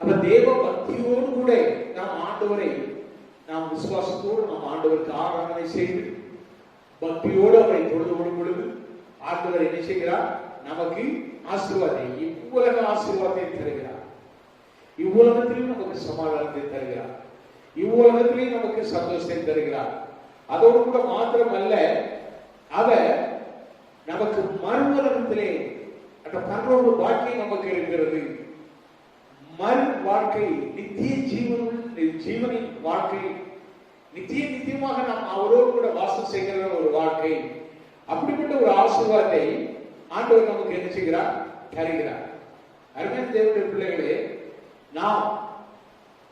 அப்ப தேவ பக்தியோடு கூட நாம் ஆண்டவரை, நாம் விசுவாசத்தோடு நாம் ஆண்டவருக்கு ஆராதனை செய்து பக்தியோடு அவரை தொழுது கொள்ளும் பொழுது ஆண்டவர் என்ன செய்கிறார்? நமக்கு ஆசீர்வாதத்தை, இவ்வுலக ஆசீர்வாதத்தை தருகிறார். இவ்வுலகத்திலும் நமக்கு சமாதானத்தை தருகிறார், இவ்வுலகத்திலேயும் நமக்கு சந்தோஷத்தை தருகிறார். அதோடு கூட மாத்திரமல்ல, அவர் நமக்கு மறுவுலகத்திலே அந்த பரலோக வாழ்க்கை நமக்கு இருக்கிறது. மறு வாழ்க்கை, நித்திய ஜீவனின் வாழ்க்கை, நித்தியமாக நாம் அவரோடு கூட வாசம் செய்கிற ஒரு வாழ்க்கை. அப்படிப்பட்ட ஒரு ஆசீர்வாதத்தை ஆண்டவர் நமக்கு என்ன செய்கிறார்? தருகிறார். அருமையான தேவனுடைய பிள்ளைகளே, நாம்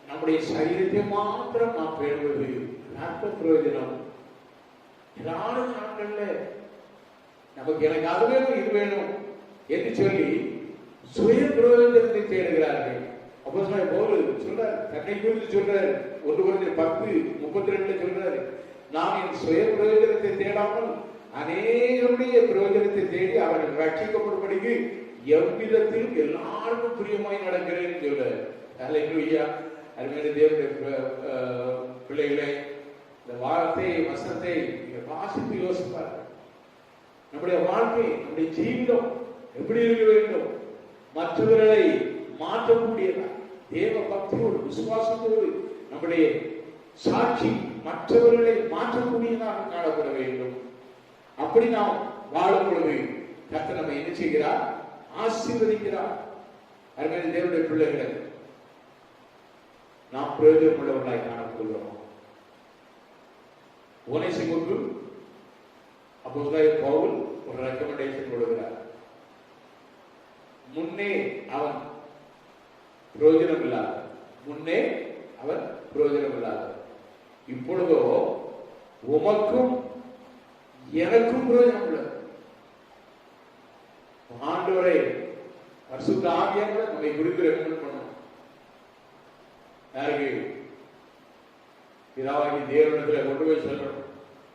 நம்முடைய சரீரத்தை மாத்திரம் நாம் பேணுவது அற்ப பிரயோஜனம். ஏதாவது நாட்கள்ல நமக்கு எனக்கு அது வேணும் இது வேணும் என்று சொல்லி சுய பிரயோஜனத்தை தேடுகிறார்கள். அப்போ பவுல் சொல்றார், தன்னை குறித்து சொல்றார், 1 Corinthians 10:32 சொல்றாரு, நான் என் சுய பிரயோஜனத்தை தேடாமல் அநேகருடைய பிரயோஜனத்தை தேடி அவர்கள் ரட்சிக்கப்படும்படிக்கு எவ்விதத்திலும் எல்லாருக்கும் பிரியமாய் நடக்கிறேன் சொல்றாரு. அல்லேலூயா. அருமையான தேவனுடைய பிள்ளைகளை, இந்த வார்த்தை வசனத்தை வாசித்து யோசிப்பார். நம்முடைய வாழ்க்கை, நம்முடைய ஜீவிதம் எப்படி இருக்க வேண்டும்? மற்றவர்களை மாற்றக்கூடியதா, தேவ பக்தியோடு விசுவாசத்தோடு நம்முடைய சாட்சி மற்றவர்களை மாற்றக்கூடியதாக காணப்பட வேண்டும். அப்படி நாம் வாழும் பொழுது கர்த்தர் நம்மை என்ன செய்கிறார்? ஆசீர்வதிக்கிறார். அருமையான தேவனுடைய பிள்ளைகளை, நாம் பிரயோஜனம் உள்ளவர்களாய் காணப்படுகிறோம். ஓனேசிமுக்கு அப்போஸ்தலனாகிய பவுல் ஒரு ரெக்கமெண்டேஷன் கொடுக்கிறார். முன்னே அவன் பிரயோஜனம் இல்லாத, முன்னே அவன் பிரயோஜனம் இல்லாத, இப்பொழுதோ உமக்கும் எனக்கும் பிரயோஜனம் உள்ளது. ஆண்டவரை பரிசுத்த ஆவியானவர் நம்மை குறித்து ரெக்கமெண்ட் பண்ணணும். யாருக்கு? பிதாவாகிய தேவனிடத்தில் கொண்டு போய் சொல்லணும்,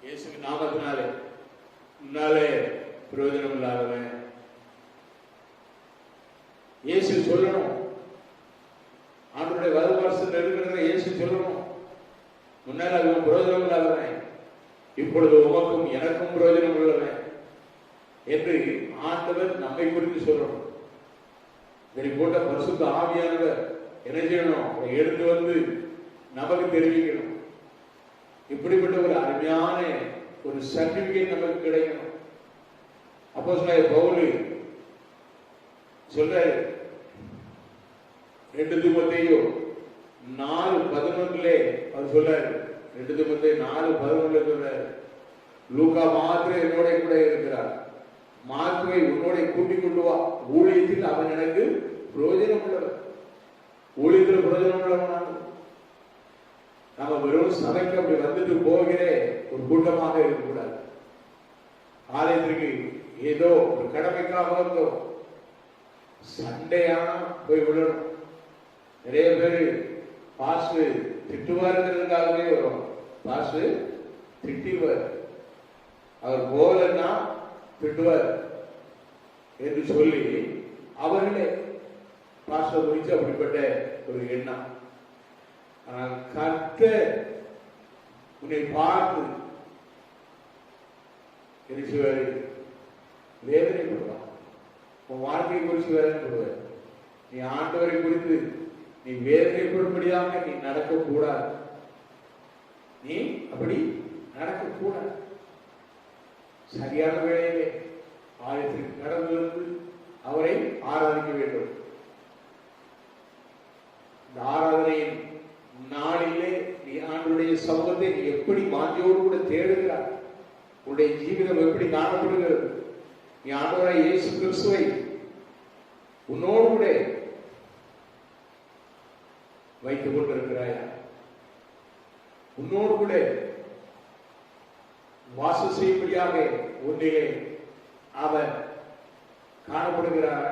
இயேசுவின் நாமத்தினாலே முன்னாலே பிரயோஜனம் இல்லாதவன். இயேசு சொல்லணும், ஆண்டவருடைய வருவாசல் இருக்கிறத இயேசு சொல்லணும், முன்னால அவன் பிரயோஜனம் இல்லாதவன், இப்பொழுது உமக்கும் எனக்கும் பிரயோஜனம் உள்ளவன் என்று ஆண்டவர் நம்மை குறித்து சொல்லணும். இதை போட்ட பரிசுத்த ஆவியானவர் என்ன செய்யணும்? அதை எடுத்து வந்து நமக்கு தெரிவிக்கணும். இப்படிப்பட்ட ஒரு அருமையான ஒரு சர்டிபிகேட் நமக்கு கிடைக்கணும். அப்போஸ்தலனாகிய பவுல் சொல்றாரு, 2 தீமோத்தேயு 4:11 அவர் சொல்றாரு, 2 தீமோத்தேயு 4:11 சொல்றாரு, லூக்கா மாத்திரம் என்னோட கூட இருக்கிறார், மார்க்குவை உன்னோட கூட்டிக் கொண்டு வா, ஊழியத்தில் அவன் எனக்கு பிரயோஜனம் உள்ளவர். ஊழியத்தில் பிரயோஜனம் உள்ளவன். நம்ம வெறும் சபைக்கு அப்படி வந்துட்டு போகிற ஒரு கூட்டமாக இருக்கக்கூடாது. ஆலயத்திற்கு ஏதோ ஒரு கடமைக்காக வந்தோம், சண்டையான போய் விடணும். நிறைய பேர் பாஸ்டர் திட்டுவாருங்கிறதுக்காகவே வரும். பாஸ்டர் திட்டுவார், அவர் போகலன்னா திட்டுவார் என்று சொல்லி அவர்களே பாஸ்டர் குறித்து அப்படிப்பட்ட ஒரு எண்ணம். ஆனால் கர்த்தர் உன்னை பார்த்து வேதனைப்படுவார், உன் வாழ்க்கையை குறித்து வேதனைப்படுவார். நீ ஆண்டவரை குறித்து நீ வேதனைப்படும்படியாக நீ நடக்கக்கூடாது, நீ அப்படி நடக்கக்கூடாது. சரியான வேளையிலே ஆலயத்திற்கு கடந்து வந்து அவரை ஆராதிக்க வேண்டும். இந்த ஆராதனையின் நாளிலே நீ ஆண்டவருடைய சமூகத்தை நீ எப்படி வாஞ்சியோடு கூட தேடுகிறார், உன்னுடைய ஜீவிதம் எப்படி காணப்படுகிறது, நீ ஆண்டவராய் இயேசு கிறிஸ்துவை உன்னோடு கூட வைத்துக் கொண்டிருக்கிறாயா, உன்னோடு கூட வாசம் செய்யும்படியாக ஒன்றிலே அவர் காணப்படுகிறார்.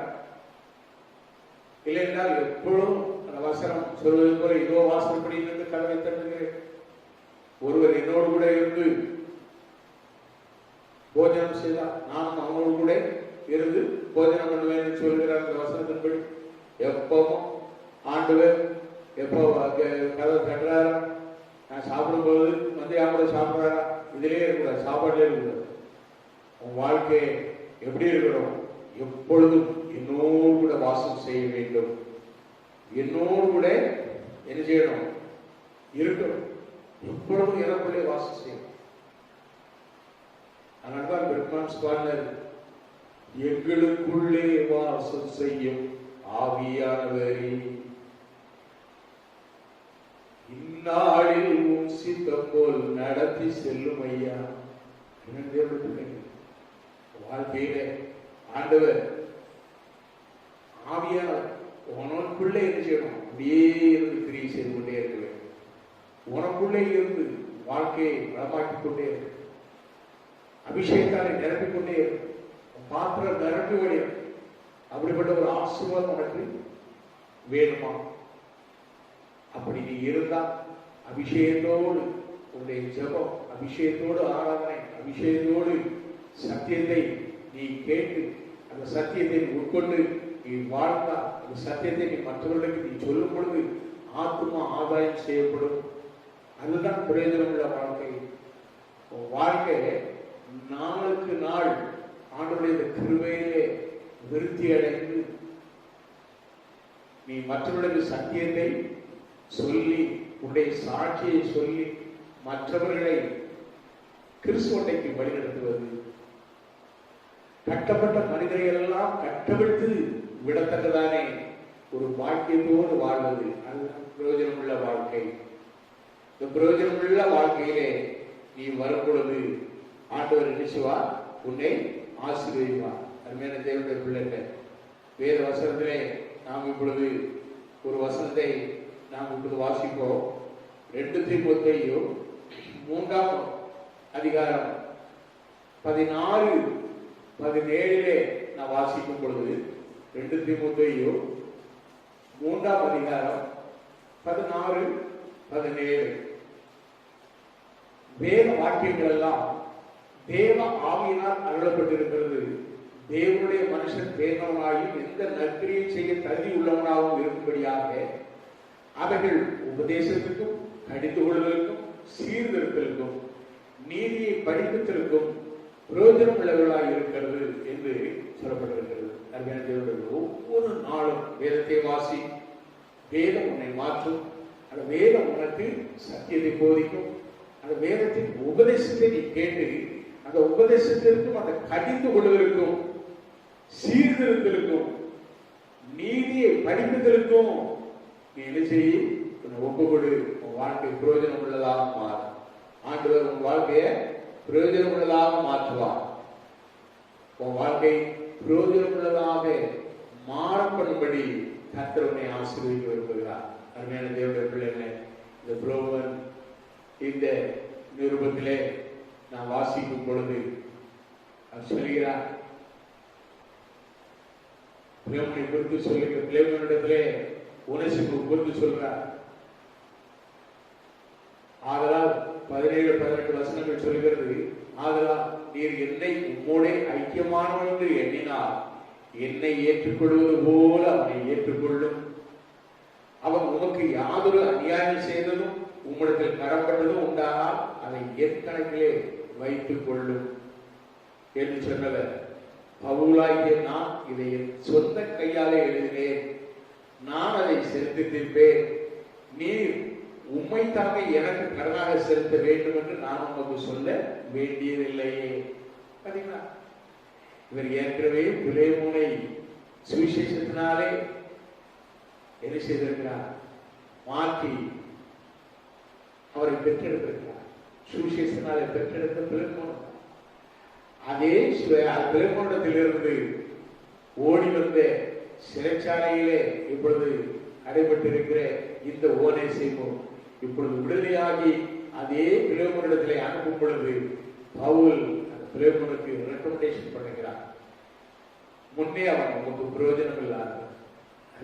இல்லை என்றால் எப்பொழுதும் அந்த வசனம் சொல்வது போல இதோ வாசல்படி இருந்து கதவை தட்டுகிறேன், ஒருவர் என்னோடு கூட இருந்து போஜனம் செய்தார் நானும் அவனோடு கூட இருந்து போஜனம் பண்ணுவேன் என்று சொல்கிறார். அந்த வசனத்தின்படி எப்பவும் ஆண்டவர் எப்போ கதவை தட்டுறாரா, நான் சாப்பிடும்போது மந்தியா கூட சாப்பிட்றாரா, இதிலே இருக்கக்கூடாது, சாப்பாடுலே இருக்கக்கூடாது. உன் வாழ்க்கையை எப்படி இருக்கிறோம், எப்பொழுதும் என்னோடு கூட வாசம் செய்ய வேண்டும், என்னோடு கூட என்ன செய்யணும், இருக்கணும், எப்பொழுதும் எனக்குள்ளே வாசம் செய்யணும். அதனால்தான் பெருமான் பாடினார், எங்களுக்குள்ளே வாசம் செய்யும் ஆவியானவரே, இந்நாளில் உன் சித்தம் போல் நடத்தி செல்லும் ஐயா. வாழ்க்கையில ஆண்டவர் ஆவியானவர் உனக்குள்ளே என்ன செய்யணும், அப்படியே இருந்து கிரியை செய்து கொண்டே இருக்க வேண்டும். உனக்குள்ளே இருந்து வாழ்க்கையை வளமாக்கிக் கொண்டே இருக்கு, அபிஷேகத்தாரை நிரப்பிக் கொண்டே இருக்கு, பாத்திரம் நிரப்பி வழியும். அப்படிப்பட்ட ஒரு ஆசீர்வாதம் உனக்கு வேணுமா? அப்படி நீ இருந்தால் அபிஷேகத்தோடு உன்னுடைய ஜெபம், அபிஷேகத்தோடு ஆராதனை, அபிஷேகத்தோடு சத்தியத்தை நீ கேட்டு அந்த சத்தியத்தை உட்கொண்டு நீ வாழ்ந்தால், அந்த சத்தியத்தை நீ மற்றவர்களுக்கு நீ சொல்லும் பொழுது ஆத்மா ஆதாயம் செய்யப்படும். அதுதான் பிரயோஜனம் உள்ள வாழ்க்கை. வாழ்க்கை நாளுக்கு நாள் ஆண்டவருடைய கிருபையிலே விருத்தி அடைந்து நீ மற்றவர்களுக்கு சத்தியத்தை சொல்லி உன்னுடைய சாட்சியை சொல்லி மற்றவர்களை கிறிஸ்துவண்டைக்கு வழிநடத்துவது, கட்டப்பட்ட மனிதர்கள் எல்லாம் கட்டவிழ்த்து விடத்தக்கதானே ஒரு வாக்கியத்தோடு வாழ்வது. அதுதான் பிரயோஜனமுள்ள வாழ்க்கை. இந்த பிரயோஜனமுள்ள வாழ்க்கையிலே நீ வரும் பொழுது ஆண்டவர் நினைச்சுவார், உன்னை ஆசீர்வதிப்பார். அருமையான தேவனுடைய பிள்ளைகள், வேத வசனத்திலே நாம் இப்பொழுது ஒரு வசனத்தை நாம் இப்பொழுது வாசிப்போம். 2 தீமோத்தேயு 3ஆம் அதிகாரம் 16-17 நான் வாசிக்கும் பொழுது 2 தீமோத்தேயு 3ஆம் அதிகாரம் 16-17 வேத வாக்கியங்கள் எல்லாம் தேவ ஆவியினால் அருளப்பட்டிருக்கிறது. தேவனுடைய மனுஷன் தேர்ந்தவனாயும் எந்த நற்கிரியை செய்ய தகுதி உள்ளவனாகவும் இருக்கும்படியாக அவைகள் உபதேசத்திற்கும், கடிந்து கொள்வதற்கும், சீர்திருத்தலுக்கும், நீதியை படிப்பதற்கும் பிரயோஜனம் உள்ளவர்களாக இருக்கிறது என்று சொல்லப்பட்டிருக்கிறது. அருமையான தேவனுடைய, ஒவ்வொரு நாளும் வேதத்தை வாசி, வேதம் உன்னை மாற்றும். அந்த வேதம் உனக்கு சத்தியத்தை போதிக்கும். அந்த வேதத்தின் உபதேசத்தை நீ கேட்டு அந்த உபதேசத்திற்கும், அந்த கடிந்து கொள்வதற்கும், சீர்திருத்தலுக்கும், நீதியை படிப்பதற்கும் நீ என்ன செய்ய ஒப்புக்கொடு. உன் வாழ்க்கை பிரயோஜனம் உள்ளதாக மாறும். ஆண்டவர் உன் வாழ்க்கையை பிரயோஜனம் உள்ளதாக மாற்றுவார். உன் வாழ்க்கை பிரயோஜனம் உள்ளதாக மாறப்படும்படி கர்த்தர் உன்னை ஆசீர்வதிக்க விரும்புகிறார். அருமையான தேவனுடைய பிள்ளைகளே, இந்த புரோவன் இந்த நிருபத்திலே நான் வாசிக்கும் பொழுது அவர் சொல்கிறார், பிளேமனை குறித்து சொல்லுங்க. பிளேமனிடத்திலே உனசிப்பு குறித்து சொல்றார். ஆதலால் 17-18 வசனங்கள் சொல்கிறது, ஆதலால் நீர் என்னை உம்மோட ஐக்கியமானவன் என்று எண்ணினார் என்னை ஏற்றுக்கொள்வது போல அவனை ஏற்றுக்கொள்ளும். அவன் உமக்கு யாதொரு அநியாயம் செய்ததும் உம்மிடத்தில் கரப்பட்டதும் உண்டானால் அதை என் கணக்கிலே வைத்துக் கொள்ளும் என்று சொன்னவர். பவுலாகிய நான் இதை என் சொந்த கையாலே எழுதினேன், நான் அதை செலுத்தி தீர்ப்பேன். நீர் உம்மைத்தாங்க எனக்கு கடனாக செலுத்த வேண்டும் என்று நான் உமக்கு சொல்ல வேண்டியதில்லையே. பாத்தீங்களா, இவர் ஏற்கனவே பிலேமோனை சுவிசேஷத்தினாலே என்ன செய்திருக்கிறார், மாற்றி அவரை பெற்றெடுத்திருக்கிறார். சுவிசேஷத்தினாலே பெற்றெடுத்த பிலேமோன் அதே பிலேமோனிடத்திலிருந்து ஓடி வந்த சிறைச்சாலையிலே இப்பொழுது அடைபட்டிருக்கிற இந்த ஓனேசிமும் இப்பொழுது விடுதலையாகி அதே பிலேமோனிடத்திலே அனுப்பும் பொழுது பவுல் அந்த பிலேமோனுக்கு ரெக்கமெண்டேஷன் பண்ணுகிறார். முன்னே அவன் நமக்கு பிரயோஜனம் இல்லாத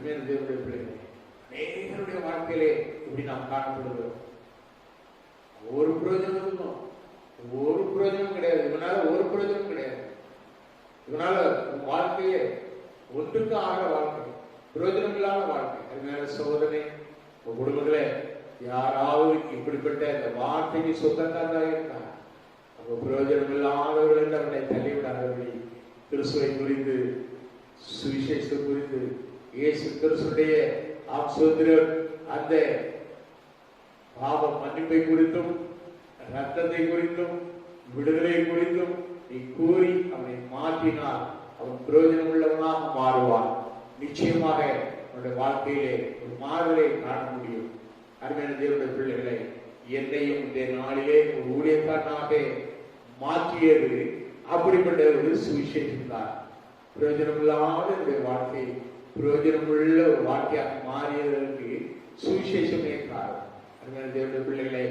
தேவனுடைய பிள்ளைகளே, அநேகருடைய வாழ்க்கையிலே இப்படி நாம் காணப்படுகிறோம். ஒரு பிரயோஜனம் இருக்கும், ஒரு பிரயோஜனம் கிடையாது, இவனால ஒரு பிரயோஜனம் கிடையாது. இவனால வாழ்க்கையே ஒன்றுக்கு ஆகிற வாழ்க்கை, பிரயோஜனம் இல்லாத வாழ்க்கை. அதனால சோதனை குடும்பங்களே, யாராவது இப்படிப்பட்ட இந்த வார்த்தைக்கு சொந்தக்காரராக இருக்காங்க, அவங்க பிரயோஜனம் இல்லாதவர்கள் என்று அவனை தள்ளிவிடாதபடி கிறிஸ்துவை குறித்து, சுவிசேஷத்தை குறித்து, இயேசு கிறிஸ்துடைய ஆசோத்திரம் அந்த பாவ மன்னிப்பை குறித்தும் ரத்தத்தை குறித்தும் விடுதலை குறித்தும் நீ கூறி அவனை மாற்றினால் அவன் பிரயோஜனம் உள்ளவனாக மாறுவான். நிச்சயமாக அவனுடைய வாழ்க்கையிலே ஒரு மாறுதலை காண முடியும். அருமையான தேவனுடைய பிள்ளைகளை, என்னையும் இந்த நாளிலே ஒரு ஊழியக்காரனாக மாற்றியது அப்படிப்பட்ட ஒரு சுவிசேஷம் தான். பிரயோஜனம் இல்லாத என்னுடைய வாழ்க்கை பிரயோஜனமுள்ள ஒரு வாழ்க்கையாக மாறியதற்கு சுவிசேஷமே காரணம். அருமையான தேவனுடைய பிள்ளைகளை,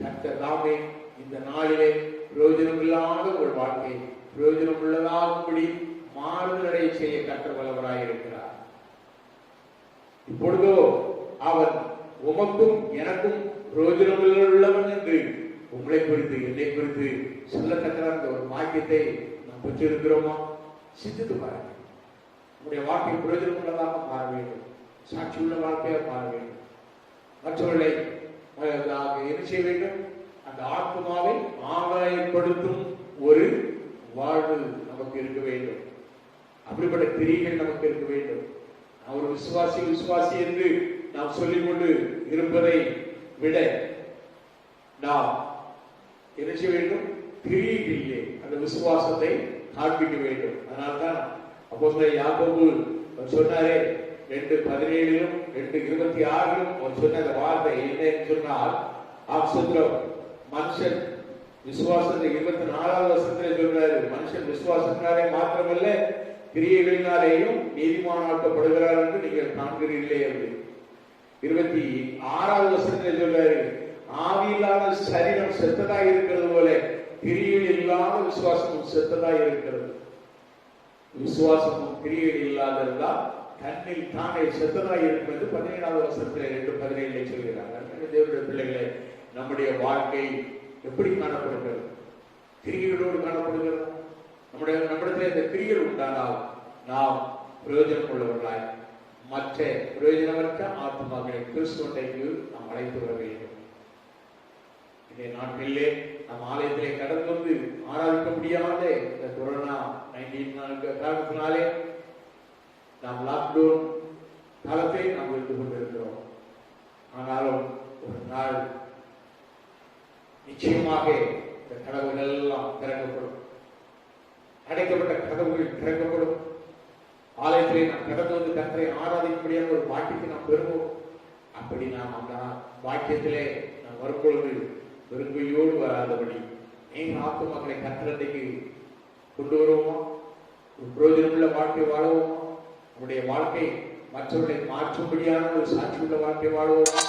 கர்த்தர் தாமே இந்த நாளிலே பிரயோஜனம் இல்லாத ஒரு வாழ்க்கை பிரயோஜனம் உள்ளதாகும்படி மாறுதலை செய்ய கர்த்தர் வல்லவராயிருக்கிறார். இப்பொழுதோ அவன் உமக்கும் எனக்கும் பிரயோஜனம் உள்ளவன் என்று உங்களை குறித்து என்னை குறித்து சொல்லத்தக்க ஒரு வாக்கியத்தை நாம் பெற்றிருக்கிறோமா? சிந்தித்து பாருங்கள். நம்முடைய வாழ்க்கை பிரயோஜனம் உள்ளதாக மாற வேண்டும், சாட்சி உள்ள வாழ்க்கையாக மாற வேண்டும். மற்றவர்களை என்ன செய்ய வேண்டும்? அந்த ஆத்மாவை ஆதாயப்படுத்தும் ஒரு வாழ்வு நமக்கு இருக்க வேண்டும். அப்படிப்பட்ட கிரியைகள் நமக்கு இருக்க வேண்டும். நான் ஒரு விசுவாசி என்று நாம் சொல்லிக் கொண்டு இருப்பதை விட நாம் என்ன செய்ய வேண்டும்? கிரியைகளிலே அந்த விசுவாசத்தை காண்பிக்க வேண்டும். அதனால்தான் அப்போஸ்தலர் யாக்கோபு சொன்னாரே, 2:17 2:26 அவர் சொன்ன அந்த வார்த்தை என்ன சொன்னால், ஆக்சத்ரம் மனுஷன் விசுவாசத்தை 24வது வசனத்தில் சொல்றாரு, மனுஷன் விசுவாசத்தினாலே மாத்திரமல்ல கிரியைகளினாலேயும் நீதிமானாக்கப்படுகிறார் என்று நீங்கள் காண்கிறீர்களே என்று. 26வது வசனத்தில் சொல்றாரு, ஆவியில்லாத சரீரம் செத்ததாய் இருக்கிறது போல கிரியைகள் இல்லாத விசுவாசமும் செத்ததாய் இருக்கிறது. விசுவாசமும் கிரியைகள் இல்லாத இருந்தால் தன்னில் தானே செத்ததாய் இருக்கும் என்று 17வது வசனத்தில் 2:17 சொல்கிறார். தேவனுடைய பிள்ளைகளே, நம்முடைய வாழ்க்கை எப்படி காணப்படுகிறது? கிரியைகளோடு காணப்படுகிறது. நம்மிடத்தில் இந்த கிரியைகள் உண்டானால் நாம் பிரயோஜனம் உள்ளவர்களாய் மற்ற பிரயோஜனமற்ற ஆத்மாக்களை கிறிஸ்துவண்டைக்கு நாம் அழைத்து வர வேண்டும். இன்றைய நாட்களிலே நம் ஆலயத்திலே கடந்து வந்து ஆராதிக்க முடியாத இந்த கொரோனா 19 காரணத்தினாலே நாம் லாக்டவுன் காலத்தை நாம் இருந்து கொண்டிருக்கிறோம். ஆனாலும் ஒரு நாள் நிச்சயமாக இந்த கதவுகள் எல்லாம் திறக்கப்படும். அடைக்கப்பட்ட கதவுகள் திறக்கப்படும். ஆலயத்திலே நாம் கடந்து வந்து கர்த்தரை ஆராதிக்க முடியாத ஒரு வாக்கியத்தை நாம் பெறுவோம். அப்படி நாம் அந்த வாக்கியத்திலே நாம் வரும்பொழுது வெறுங்கையோடு வராதபடி ஆத்துமாக்களை கர்த்தரண்டைக்கு கொண்டு வருவோமா? ஒரு பிரயோஜனமுள்ள வாழ்க்கை வாழுவோமா? நம்முடைய வாழ்க்கை மற்றவர்களை மாற்றும்படியான ஒரு சாட்சி உள்ள வாழ்க்கை வாழுவோமா?